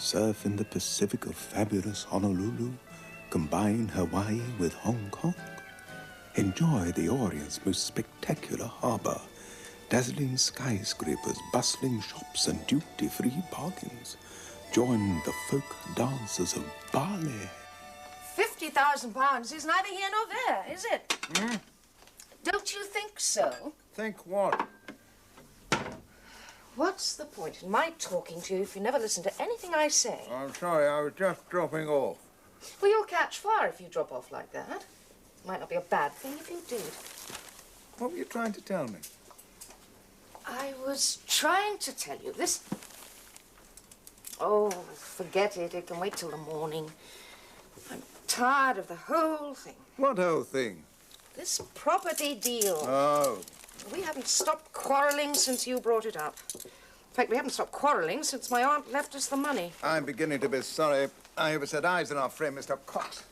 Surf in the Pacific of fabulous Honolulu. Combine Hawaii with Hong Kong. Enjoy the Orient's most spectacular harbor. Dazzling skyscrapers, bustling shops, and duty-free bargains. Join the folk dancers of Bali. £50,000 is neither here nor there, is it? Hmm? Don't you think so? Think what? What's the point in my talking to you if you never listen to anything I say? I'm sorry, I was just dropping off. Well, you'll catch fire if you drop off like that. Might not be a bad thing if you did. What were you trying to tell me? I was trying to tell you this. Oh, forget it. It can wait till the morning. I'm tired of the whole thing. What whole thing? This property deal. Oh. We haven't stopped quarreling since you brought it up. In fact, we haven't stopped quarreling since my aunt left us the money. I'm beginning to be sorry I ever set eyes on our friend, Mr. Cox.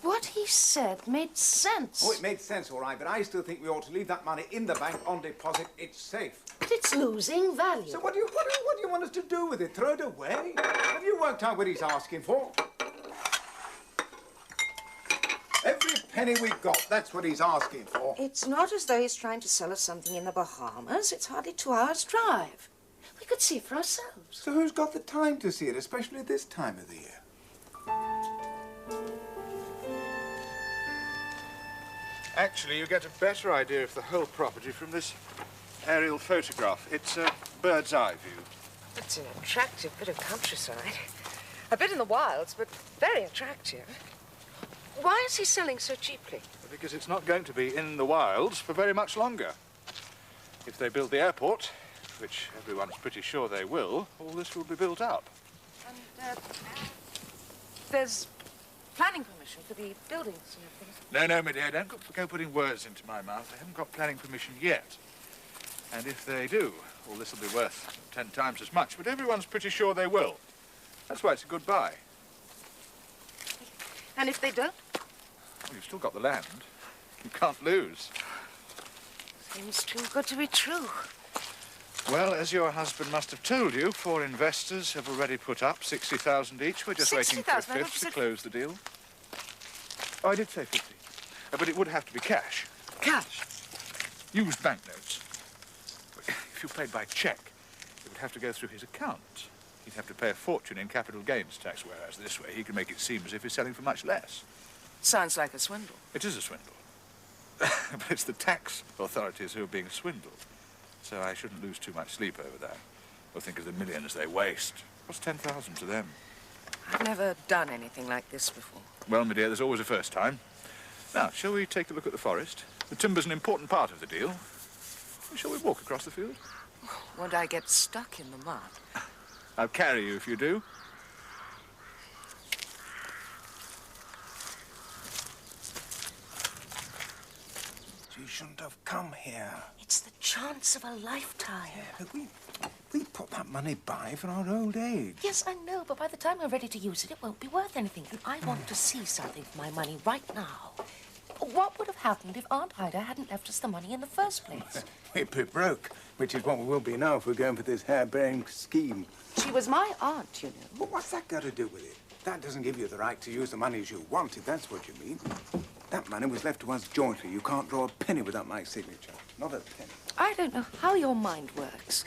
What he said made sense. Oh, it made sense, all right, but I still think we ought to leave that money in the bank on deposit. It's safe. But it's losing value. So what do you want us to do with it? Throw it away? Have you worked out what he's asking for? Every penny we got, that's what he's asking for. It's not as though he's trying to sell us something in the Bahamas. It's hardly 2 hours' drive. We could see it for ourselves. So who's got the time to see it, especially this time of the year? Actually, you get a better idea of the whole property from this aerial photograph. It's a bird's eye view. It's an attractive bit of countryside. A bit in the wilds, but very attractive. Why is he selling so cheaply? Because it's not going to be in the wilds for very much longer. If they build the airport, which everyone's pretty sure they will, all this will be built up. And, there's planning permission for the buildings and everything. No, my dear, don't go putting words into my mouth. They haven't got planning permission yet. And if they do, all this will be worth 10 times as much, but everyone's pretty sure they will. That's why it's a good buy. And if they don't? Well, you've still got the land. You can't lose. Seems too good to be true. Well, as your husband must have told you, 4 investors have already put up 60,000 each. We're just waiting for a fifth to close the deal. Oh, I did say 50. But it would have to be cash. Cash? Used banknotes. If you paid by cheque, it would have to go through his account. He'd have to pay a fortune in capital gains tax, whereas this way he can make it seem as if he's selling for much less. Sounds like a swindle. It is a swindle. But it's the tax authorities who are being swindled. So I shouldn't lose too much sleep over that. Or think of the millions they waste. What's 10,000 to them? I've never done anything like this before. Well, my dear, there's always a first time. Now, shall we take a look at the forest? The timber's an important part of the deal. Shall we walk across the field? Won't I get stuck in the mud? I'll carry you if you do. You shouldn't have come here. It's the chance of a lifetime. Yeah, but we put that money by for our old age. Yes, I know, but by the time we're ready to use it, it won't be worth anything. And I want to see something for my money right now. What would have happened if Aunt Ida hadn't left us the money in the first place? We'd be broke, which is what we will be now if we're going for this harebrained scheme. She was my aunt, you know. But what's that got to do with it? That doesn't give you the right to use the money as you want, if that's what you mean. That money was left to us jointly. You can't draw a penny without my signature. Not a penny. I don't know how your mind works.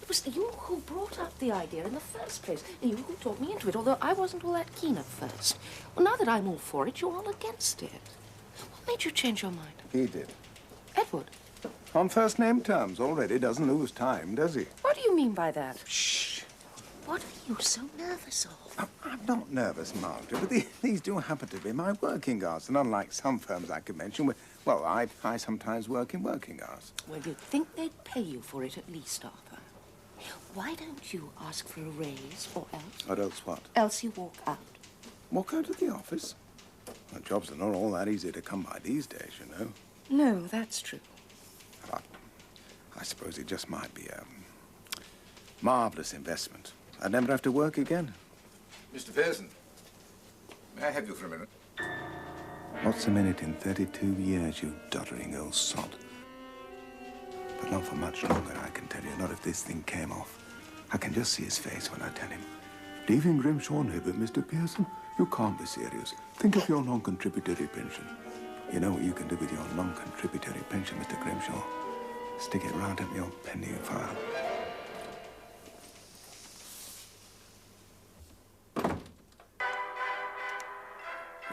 It was you who brought up the idea in the first place. And you who talked me into it, although I wasn't all that keen at first. Well, now that I'm all for it, you're all against it. What made you change your mind? He did. Edward. On first-name terms already. Doesn't lose time, does he? What do you mean by that? Shh. What are you so nervous of? I'm not nervous, Margaret, but these do happen to be my working hours. And unlike some firms I could mention, well, I sometimes work in working hours. Well, you'd think they'd pay you for it at least, Arthur. Why don't you ask for a raise, or else? Or else what? Else you walk out. Walk out of the office? Well, jobs are not all that easy to come by these days, you know. No, that's true. But I suppose it just might be a marvelous investment. I'd never have to work again. Mr. Pearson, may I have you for a minute? What's a minute in 32 years, you doddering old sod? But not for much longer, I can tell you. Not if this thing came off. I can just see his face when I tell him. Leaving Grimshaw and Hibbert, Mr. Pearson? You can't be serious. Think of your non-contributory pension. You know what you can do with your non-contributory pension, Mr. Grimshaw? Stick it right up your penny file.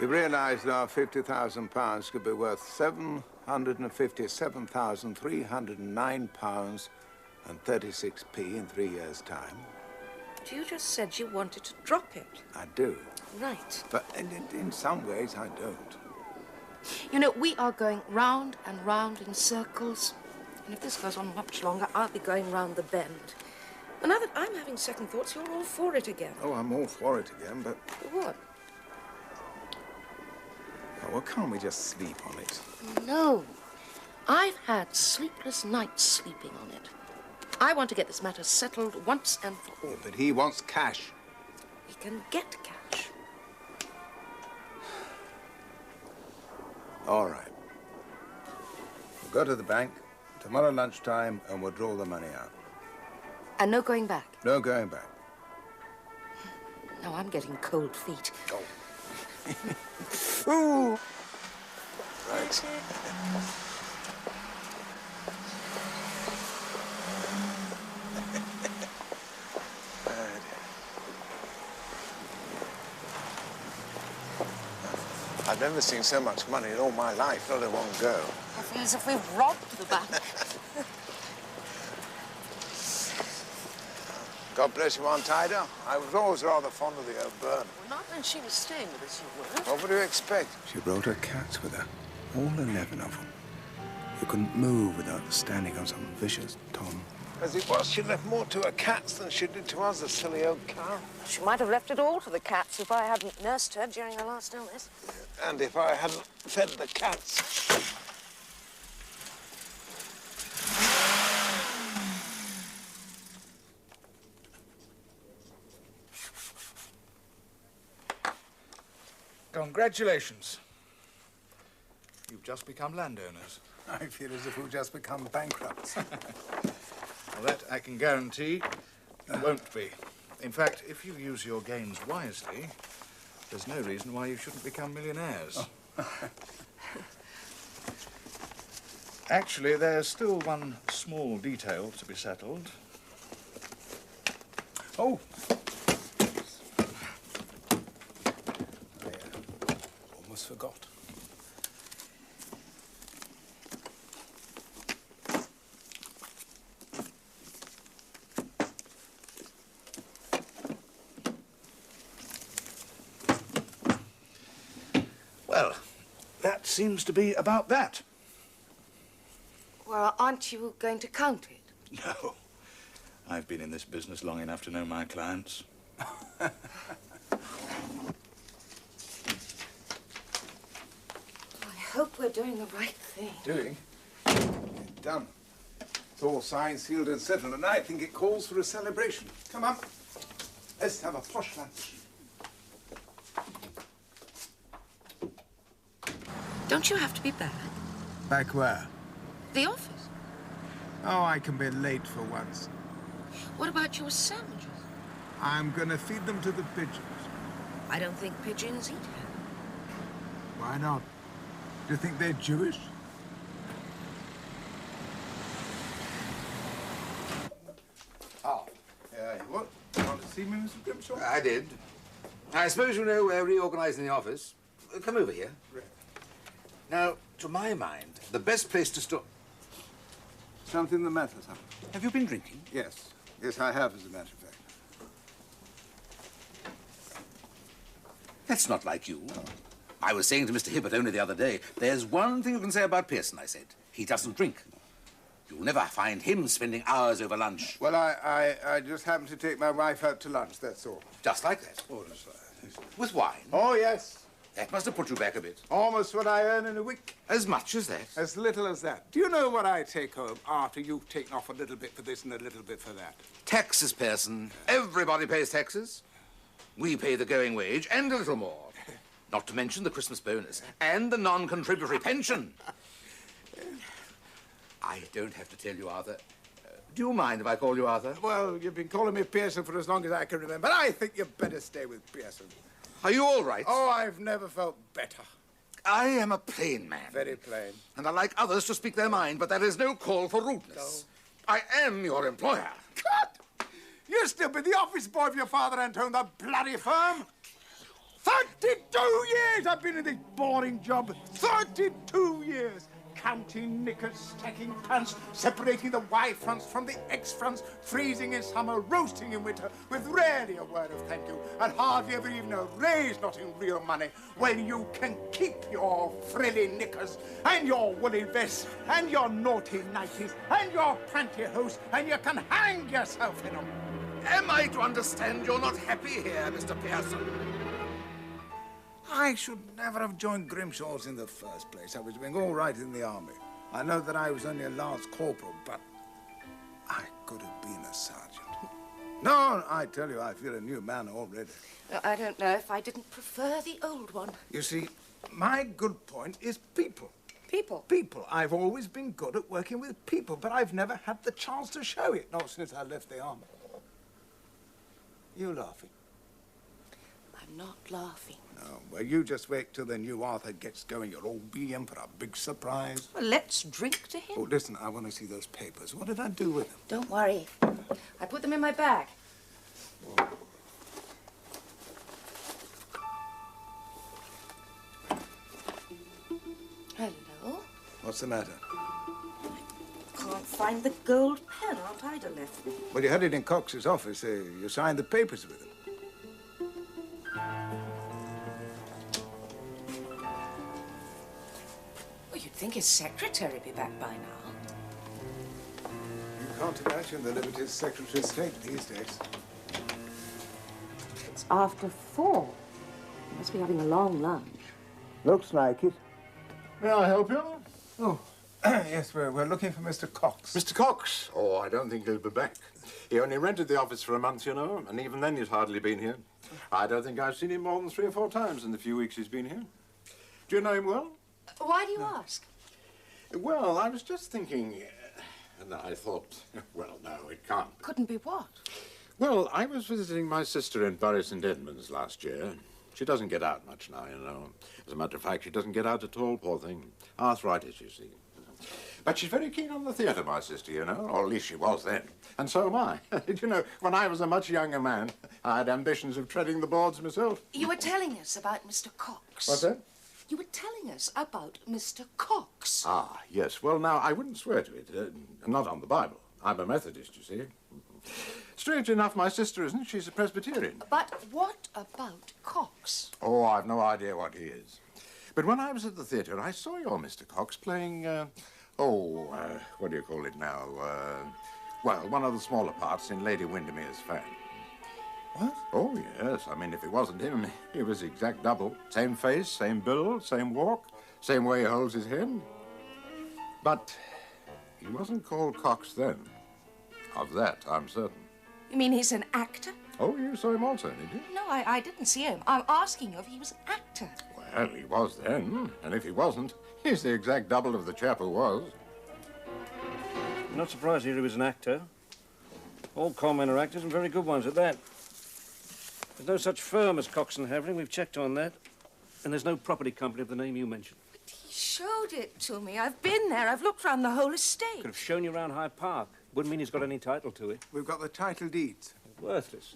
We realised our £50,000 could be worth £757,309 and 36p in 3 years' time. But you just said you wanted to drop it. I do. Right. But in some ways, I don't. You know, we are going round and round in circles. And if this goes on much longer, I'll be going round the bend. And now that I'm having second thoughts, you're all for it again. Oh, I'm all for it again, but... What? Oh, well, can't we just sleep on it? No. I've had sleepless nights sleeping on it. I want to get this matter settled once and for all. Yeah, but he wants cash. We can get cash. All right. We'll go to the bank tomorrow lunchtime and we'll draw the money out. And no going back? No going back. No, I'm getting cold feet. Oh. Ooh. Right. I've never seen so much money in all my life, not in one go. I feel as if we've robbed the bank. God bless you, Aunt Ida. I was always rather fond of the old Burnham. Well, not when she was staying with us, you weren't. What would you expect? She brought her cats with her, all 11 of them. You couldn't move without standing on some vicious Tom. As it was, she left more to her cats than she did to us, the silly old cow. She might have left it all to the cats if I hadn't nursed her during her last illness. And if I hadn't fed the cats. Congratulations. You've just become landowners. I feel as if we've just become bankrupts. Well, that I can guarantee won't be. In fact, if you use your gains wisely, there's no reason why you shouldn't become millionaires. Oh. Actually, there's still one small detail to be settled. Oh. I almost forgot. Well, that seems to be about that. Well, aren't you going to count it? No. I've been in this business long enough to know my clients. I hope we're doing the right thing. Doing? Done. It's all signed, sealed, and settled, and I think it calls for a celebration. Come on. Let's have a posh lunch. Don't you have to be back? Back where? The office. Oh, I can be late for once. What about your sandwiches? I'm gonna feed them to the pigeons. I don't think pigeons eat ham. Why not? Do you think they're Jewish? Oh. What? You want to see me, Mr. Grimshaw? I did. I suppose you know we're reorganizing the office. Come over here. Right. Now, to my mind, the best place to stop... Something the matter, son? Have you been drinking? Yes. Yes, I have, as a matter of fact. That's not like you. I was saying to Mr. Hibbert only the other day, there's one thing you can say about Pearson, I said. He doesn't drink. You'll never find him spending hours over lunch. Well, I just happened to take my wife out to lunch, that's all. Just like that. Oh, that's right. With wine. Oh, yes. That must have put you back a bit. Almost what I earn in a week. As much as that. As little as that. Do you know what I take home after you've taken off a little bit for this and a little bit for that? Taxes, Pearson. Everybody pays taxes. We pay the going wage and a little more. Not to mention the Christmas bonus and the non-contributory pension. I don't have to tell you, Arthur. Do you mind if I call you Arthur? Well, you've been calling me Pearson for as long as I can remember. I think you'd better stay with Pearson. Are you all right? Oh, I've never felt better. I am a plain man. Very plain. And I like others to speak their mind, but there is no call for rudeness. No. I am your employer. God! You'll still be the office boy of your father and own the bloody firm? 32 years I've been in this boring job. 32 years. Counting knickers, stacking pants, separating the Y fronts from the X fronts, freezing in summer, roasting in winter, with rarely a word of thank you, and hardly ever even a raise, not in real money, when you can keep your frilly knickers, and your woolly vests, and your naughty nighties, and your pantyhose, and you can hang yourself in them. Am I to understand you're not happy here, Mr. Pearson? I should never have joined Grimshaw's in the first place. I was doing all right in the army. I know that I was only a lance corporal, but I could have been a sergeant. No, I tell you, I feel a new man already. I don't know if I didn't prefer the old one. You see, my good point is people. People? People. I've always been good at working with people, but I've never had the chance to show it, not since I left the army. You laughing? I'm not laughing. No, well, you just wait till the new Arthur gets going. You'll all be in for a big surprise. Well, let's drink to him. Oh, listen, I want to see those papers. What did I do with them? Don't worry. I put them in my bag. Hello? What's the matter? Can't find the gold pen Aunt Ida left me. Well, you had it in Cox's office. You signed the papers with him. Well, you'd think his secretary would be back by now. You can't imagine the Liberty's Secretary of State these days. It's after 4. You must be having a long lunch. Looks like it. May I help you? Oh, yes, we're looking for Mr. Cox. Mr. Cox? Oh, I don't think he'll be back. He only rented the office for a month, you know, and even then he's hardly been here. I don't think I've seen him more than 3 or 4 times in the few weeks he's been here. Do you know him well? Why do you ask? Well, I was just thinking, and I thought, well, no, it can't be. Couldn't be what? Well, I was visiting my sister in Bury St. Edmunds last year. She doesn't get out much now, you know. As a matter of fact, she doesn't get out at all, poor thing. Arthritis, you see. But she's very keen on the theatre, my sister, you know, or at least she was then. And so am I. You know, when I was a much younger man, I had ambitions of treading the boards myself. You were telling us about Mr. Cox. What's that? You were telling us about Mr. Cox. Ah, yes. Well, now, I wouldn't swear to it. Not on the Bible. I'm a Methodist, you see. Strange enough, my sister isn't. She's a Presbyterian. But what about Cox? Oh, I've no idea what he is. But when I was at the theatre, I saw your Mr. Cox playing, what do you call it now? Well, one of the smaller parts in Lady Windermere's Fan. What? Oh, yes. I mean, if it wasn't him, he was the exact double. Same face, same build, same walk, same way he holds his head. But he wasn't called Cox then. Of that, I'm certain. You mean he's an actor? Oh, you saw him also, did you? No, I didn't see him. I'm asking you if he was an actor. Well, he was then. And if he wasn't, he's the exact double of the chap who was. I'm not surprised to hear he was an actor. All con men are actors, and very good ones at that. There's no such firm as Cox and Havering. We've checked on that. And there's no property company of the name you mentioned. But he showed it to me. I've been there. I've looked round the whole estate. Could have shown you around Hyde Park. Wouldn't mean he's got any title to it. We've got the title deeds. Worthless.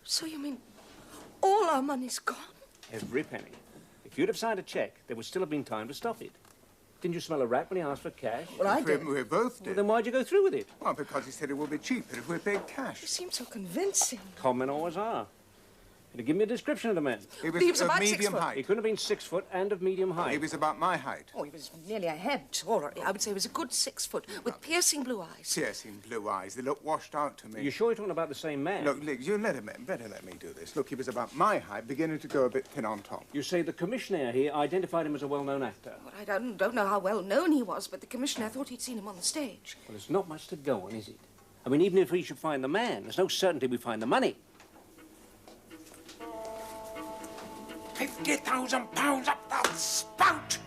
So you mean all our money's gone? Every penny. If you'd have signed a cheque, there would still have been time to stop it. Didn't you smell a rat when he asked for cash? Well, I did. We both Well, did. then why'd you go through with it? Well, because he said it would be cheaper if we paid cash. You seem so convincing. Con men always are. Could you give me a description of the man? He He was of about 6 medium foot. He height. couldn't have been 6 foot and of medium He height. was about my height. Oh, he was nearly a head taller. I would say he was a good 6 foot, with piercing blue eyes. Piercing blue eyes. They look washed out to me. You sure you're talking about the same man? Look, you better let me do this. Look, he was about my height, beginning to go a bit thin on top. You say the commissioner here identified him as a well-known actor. Well, I don't know how well known he was, but the commissioner thought he'd seen him on the stage. Well, there's not much to go on, is it? I mean, even if we should find the man, there's no certainty we find the money. £50,000 up the spout!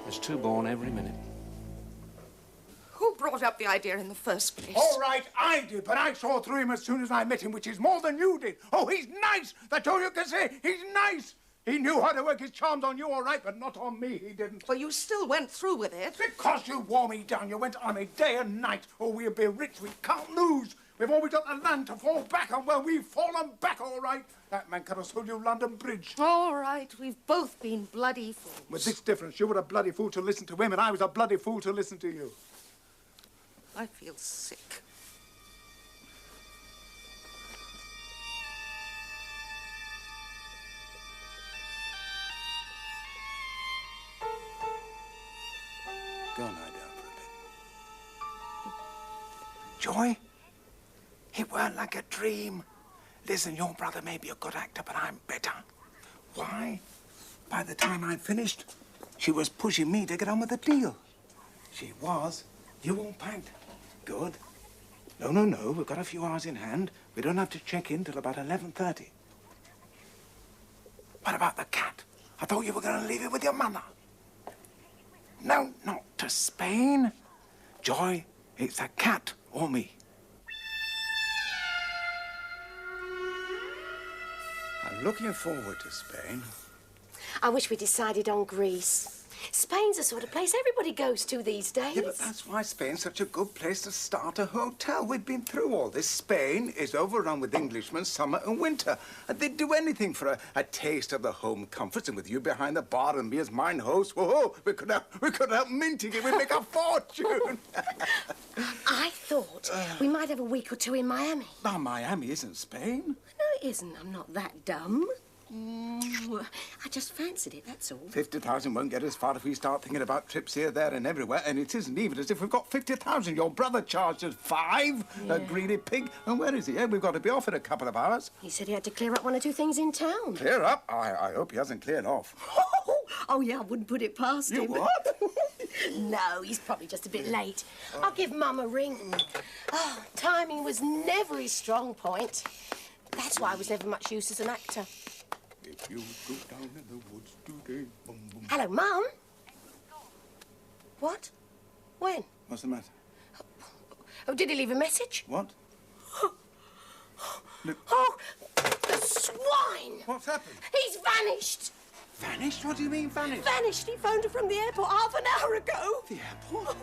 There's two born every minute. Who brought up the idea in the first place? All right, I did, but I saw through him as soon as I met him, which is more than you did. Oh, he's nice. That's all you can say. He's nice. He knew how to work his charms on you, all right, but not on me, he didn't. Well, you still went through with it. Because you wore me down. You went on me day and night. Oh, we'll be rich. We can't lose. We've always got the land to fall back on. Well, we've fallen back, all right. That man could have sold you London Bridge. All right, we've both been bloody fools. With this difference, you were a bloody fool to listen to him, and I was a bloody fool to listen to you. I feel sick. Go and lie down for a bit. Joy, it weren't like a dream. Listen, your brother may be a good actor, but I'm better. Why? By the time I'd finished, she was pushing me to get on with the deal. She was. You all packed. Good. No, we've got a few hours in hand. We don't have to check in till about 11:30. What about the cat? I thought you were going to leave it with your mother. No, not to Spain. Joy, it's a cat or me. I'm looking forward to Spain. I wish we decided on Greece. Spain's the sort of place everybody goes to these days. Yeah, but that's why Spain's such a good place to start a hotel. We've been through all this. Spain is overrun with Englishmen summer and winter. And they'd do anything for a taste of the home comforts. And with you behind the bar and me as mine host, whoa, we could help minting it. We'd make a fortune. I thought we might have a week or two in Miami. Now, Miami isn't Spain. No, it isn't. I'm not that dumb. I just fancied it, that's all. 50,000 won't get us far if we start thinking about trips here, there and everywhere. And it isn't even as if we've got 50,000. Your brother charged us 5, a greedy pig. And where is he? We've got to be off in a couple of hours. He said he had to clear up one or two things in town. Clear up? I hope he hasn't cleared off. Oh, yeah, I wouldn't put it past him. You what? No, he's probably just a bit late. I'll give Mum a ring. Oh, timing was never his strong point. That's why I was never much use as an actor. If you go down in the woods today, boom, boom. Hello, Mum. What? When? What's the matter? Oh, did he leave a message? What? Look. Oh, the swine! What's happened? He's vanished! Vanished? What do you mean vanished? Vanished. He phoned her from the airport half an hour ago. The airport?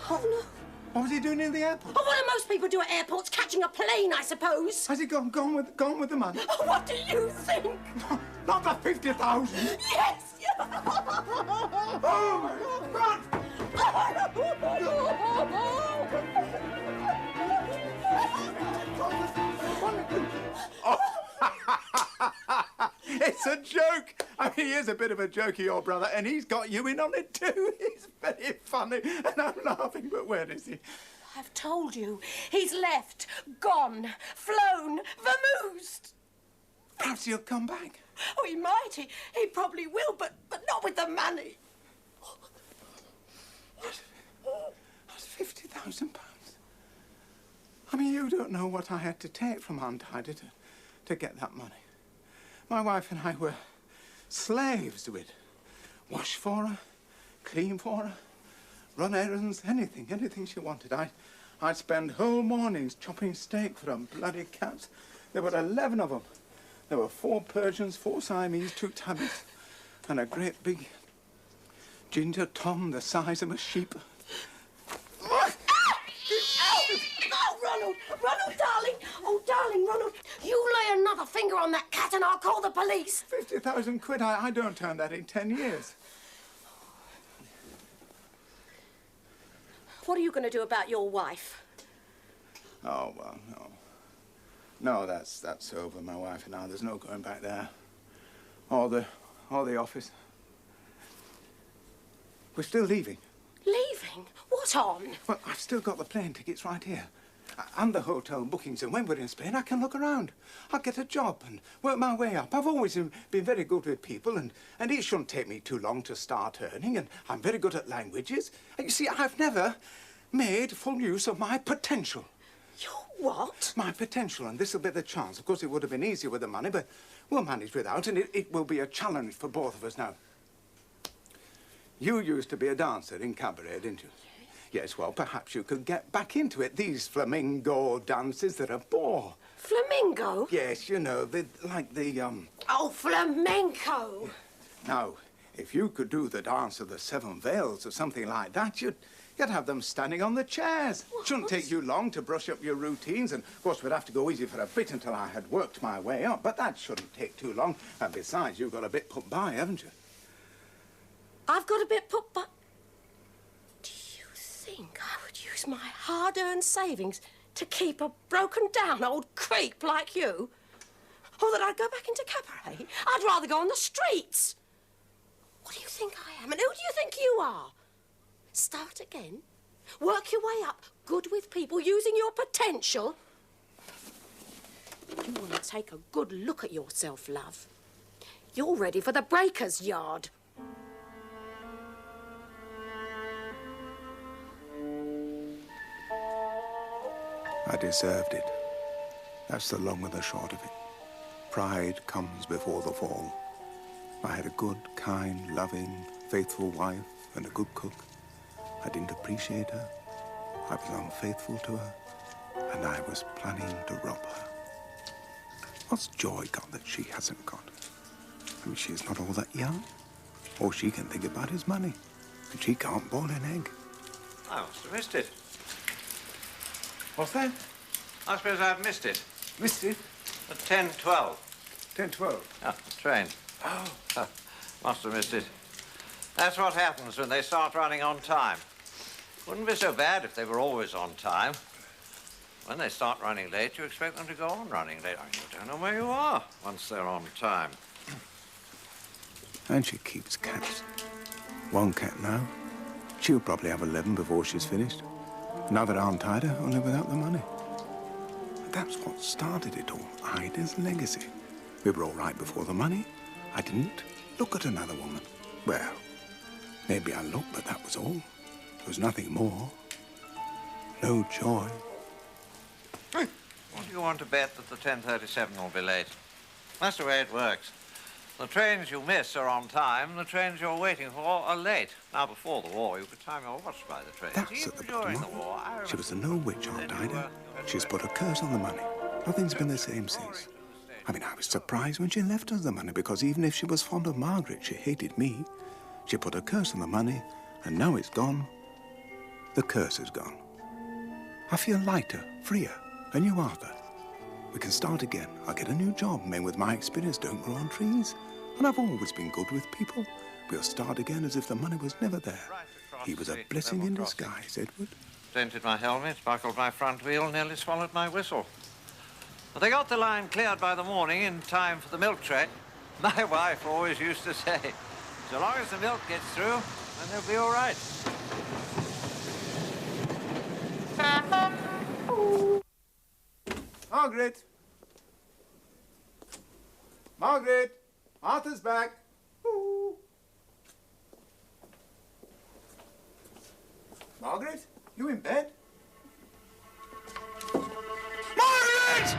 Oh, no. What was he doing in the airport? Oh, what do most people do at airports? Catching a plane, I suppose. Has he gone with the money? Oh, what do you think? Not the 50,000. Yes! Oh, my God! It's a joke. I mean, he is a bit of a jokey, your brother, and he's got you in on it too. He's very funny, and I'm laughing, but where is he? I've told you. He's left, gone, flown, vamoosed. Perhaps he'll come back. Oh, he might. He probably will, but not with the money. That's £50,000. I mean, you don't know what I had to take from Aunt Ida to get that money. My wife and I were slaves to it. Wash for her, clean for her, run errands, anything she wanted. I'd spend whole mornings chopping steak for them bloody cats. There were 11 of them. There were 4 Persians, 4 Siamese, 2 tabbies, and a great big ginger Tom the size of a sheep. Oh, Ronald, darling. Oh, darling, Ronald. You lay another finger on that cat and I'll call the police. 50,000 quid. I don't turn that in 10 years. What are you going to do about your wife? Oh, well, no. No, that's over, my wife and I. There's no going back there. Or the office. We're still leaving. Leaving? What on? Well, I've still got the plane tickets right here. And the hotel bookings, and when we're in Spain, I can look around. I'll get a job and work my way up. I've always been very good with people, and it shouldn't take me too long to start earning, and I'm very good at languages. And you see, I've never made full use of my potential. Your what? My potential, and this'll be the chance. Of course, it would have been easier with the money, but we'll manage without, and it will be a challenge for both of us now. You used to be a dancer in cabaret, didn't you? Yes, well, perhaps you could get back into it. These flamingo dances, they're a bore. Flamingo? Yes, you know, like the, Oh, flamenco! Now, if you could do the dance of the Seven Veils or something like that, you'd have them standing on the chairs. What? Shouldn't take you long to brush up your routines, and of course we'd have to go easy for a bit until I had worked my way up, but that shouldn't take too long. And besides, you've got a bit put by, haven't you? I've got a bit put by... Do you think I would use my hard-earned savings to keep a broken-down old creep like you? Or that I'd go back into cabaret? I'd rather go on the streets. What do you think I am, and who do you think you are? Start again? Work your way up, good with people, using your potential? You want to take a good look at yourself, love. You're ready for the breaker's yard. I deserved it. That's the long and the short of it. Pride comes before the fall. I had a good, kind, loving, faithful wife and a good cook. I didn't appreciate her. I was unfaithful to her. And I was planning to rob her. What's Joy got that she hasn't got? I mean, she's not all that young. All she can think about is money. And she can't boil an egg. I must have missed it. What's that? I suppose I've missed it. Missed it? At 10:12. 10:12. Ah, the train. Oh. Must have missed it. That's what happens when they start running on time. Wouldn't be so bad if they were always on time. When they start running late, you expect them to go on running late. You don't know where you are once they're on time. And she keeps cats. One cat now. She'll probably have 11 before she's finished. Another arm tied her, only without the money. And that's what started it all, Ida's legacy. We were all right before the money. I didn't look at another woman. Well, maybe I looked, but that was all. There was nothing more. No joy. What do you want to bet that the 10:37 will be late? That's the way it works. The trains you miss are on time, the trains you're waiting for are late. Now, before the war, you could time your watch by the trains. That's Even at the during bottom the war, I She was a remember- no-witch, Aunt Then you Ida. were- She's put a curse on the money. Nothing's been the same since. I mean, I was surprised when she left us the money, because even if she was fond of Margaret, she hated me. She put a curse on the money, and now it's gone. The curse is gone. I feel lighter, freer, a new Arthur. We can start again. I'll get a new job. Men with my experience don't grow on trees. And I've always been good with people. We'll start again as if the money was never there. Right across He was a the blessing level in crossing. disguise, Edward. Dented my helmet, buckled my front wheel, nearly swallowed my whistle. But they got the line cleared by the morning in time for the milk train. My wife always used to say, so long as the milk gets through, then they'll be all right. Margaret! Margaret! Arthur's back! Ooh. Margaret? You in bed? Margaret!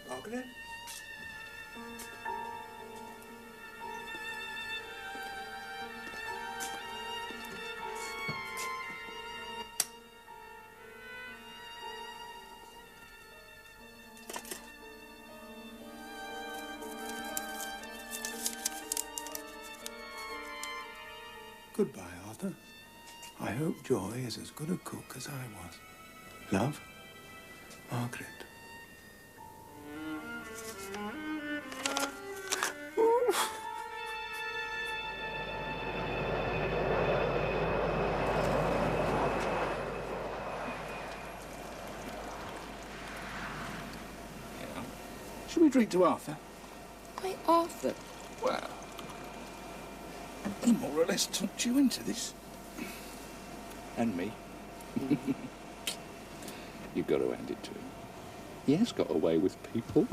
Margaret? Goodbye, Arthur. I hope Joy is as good a cook as I was. Love, Margaret. Should we drink to Arthur? Why, Arthur? Well, he more or less talked you into this. And me. You've got to hand it to him. He has got away with people.